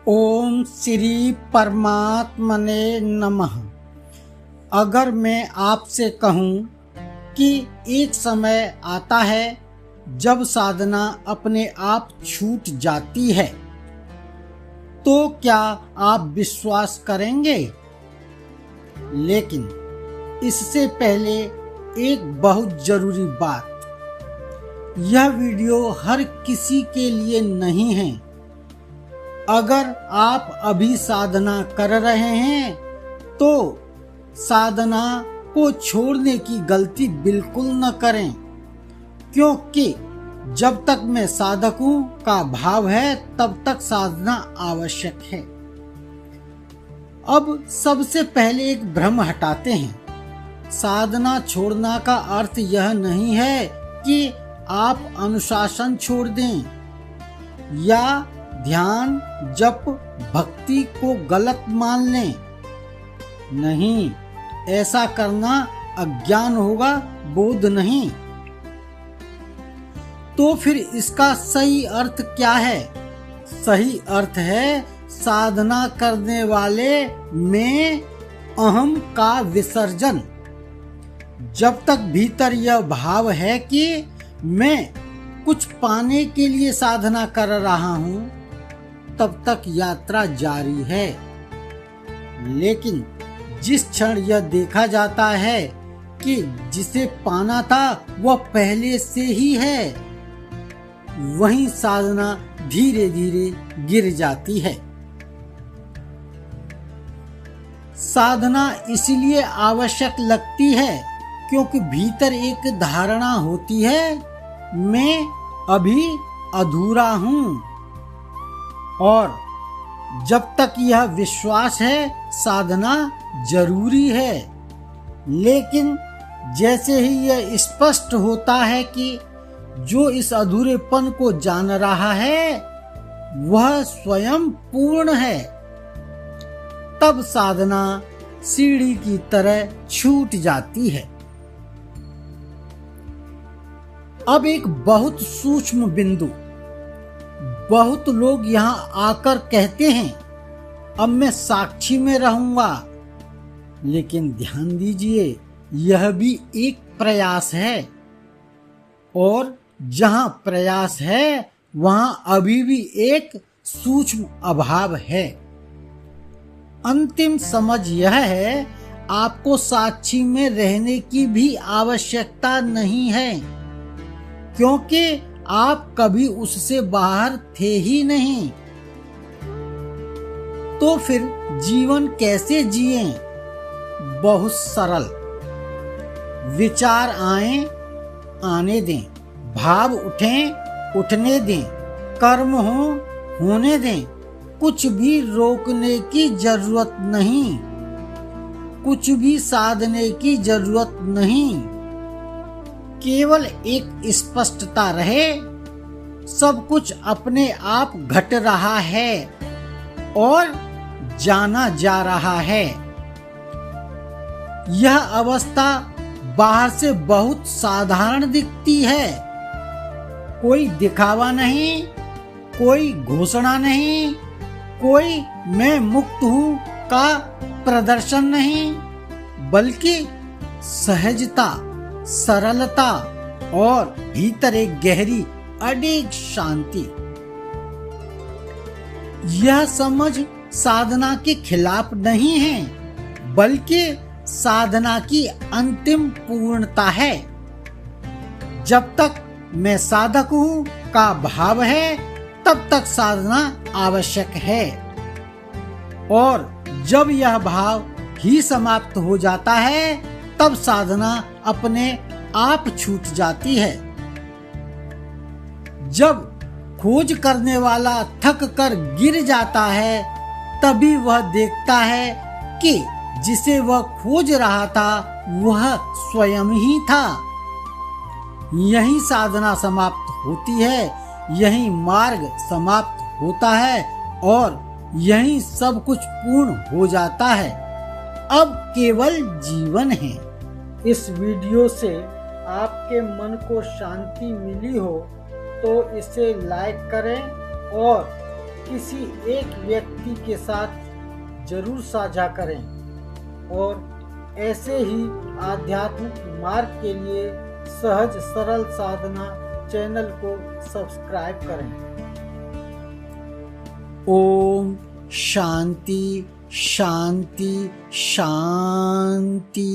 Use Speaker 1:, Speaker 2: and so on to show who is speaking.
Speaker 1: ओम श्री परमात्मने नमः। अगर मैं आपसे कहूं कि एक समय आता है जब साधना अपने आप छूट जाती है, तो क्या आप विश्वास करेंगे? लेकिन इससे पहले एक बहुत जरूरी बात, यह वीडियो हर किसी के लिए नहीं है। अगर आप अभी साधना कर रहे हैं तो साधना को छोड़ने की गलती बिल्कुल न करें, क्योंकि जब तक मैं साधक हूं का भाव है तब तक साधना आवश्यक है। अब सबसे पहले एक भ्रम हटाते हैं। साधना छोड़ना का अर्थ यह नहीं है कि आप अनुशासन छोड़ दें या ध्यान, जप, भक्ति को गलत मान लें। नहीं, ऐसा करना अज्ञान होगा, बोध नहीं। तो फिर इसका सही अर्थ क्या है? सही अर्थ है साधना करने वाले में अहम का विसर्जन। जब तक भीतर यह भाव है कि मैं कुछ पाने के लिए साधना कर रहा हूं, तब तक यात्रा जारी है। लेकिन जिस क्षण यह देखा जाता है कि जिसे पाना था वह पहले से ही है, वहीं साधना धीरे धीरे गिर जाती है। साधना इसलिए आवश्यक लगती है क्योंकि भीतर एक धारणा होती है, मैं अभी अधूरा हूं। और जब तक यह विश्वास है, साधना जरूरी है। लेकिन जैसे ही यह स्पष्ट होता है कि जो इस अधूरेपन को जान रहा है वह स्वयं पूर्ण है, तब साधना सीढ़ी की तरह छूट जाती है। अब एक बहुत सूक्ष्म बिंदु, बहुत लोग यहाँ आकर कहते हैं अब मैं साक्षी में रहूंगा, लेकिन ध्यान दीजिए यह भी एक प्रयास है, और जहाँ प्रयास है वहाँ अभी भी एक सूक्ष्म अभाव है। अंतिम समझ यह है, आपको साक्षी में रहने की भी आवश्यकता नहीं है, क्योंकि आप कभी उससे बाहर थे ही नहीं। तो फिर जीवन कैसे जिएं? बहुत सरल। विचार आने दें, भाव उठने दें, कर्म होने दें। कुछ भी रोकने की जरूरत नहीं, कुछ भी साधने की जरूरत नहीं। केवल एक स्पष्टता रहे, सब कुछ अपने आप घट रहा है और जाना जा रहा है। यह अवस्था बाहर से बहुत साधारण दिखती है। कोई दिखावा नहीं, कोई घोषणा नहीं, कोई मैं मुक्त हूं का प्रदर्शन नहीं, बल्कि सहजता, सरलता और भीतर एक गहरी अडिग शांति। यह समझ साधना के खिलाफ नहीं है, बल्कि साधना की अंतिम पूर्णता है। जब तक मैं साधक हूं का भाव है, तब तक साधना आवश्यक है, और जब यह भाव ही समाप्त हो जाता है, तब साधना अपने आप छूट जाती है। जब खोज करने वाला थक कर गिर जाता है, तभी वह देखता है कि जिसे वह खोज रहा था वह स्वयं ही था। यही साधना समाप्त होती है, यही मार्ग समाप्त होता है, और यही सब कुछ पूर्ण हो जाता है। अब केवल जीवन है। इस वीडियो से आपके मन को शांति मिली हो तो इसे लाइक करें और किसी एक व्यक्ति के साथ जरूर साझा करें और ऐसे ही आध्यात्मिक मार्ग के लिए सहज सरल साधना चैनल को सब्सक्राइब करें। ओम शांति शांति शांति।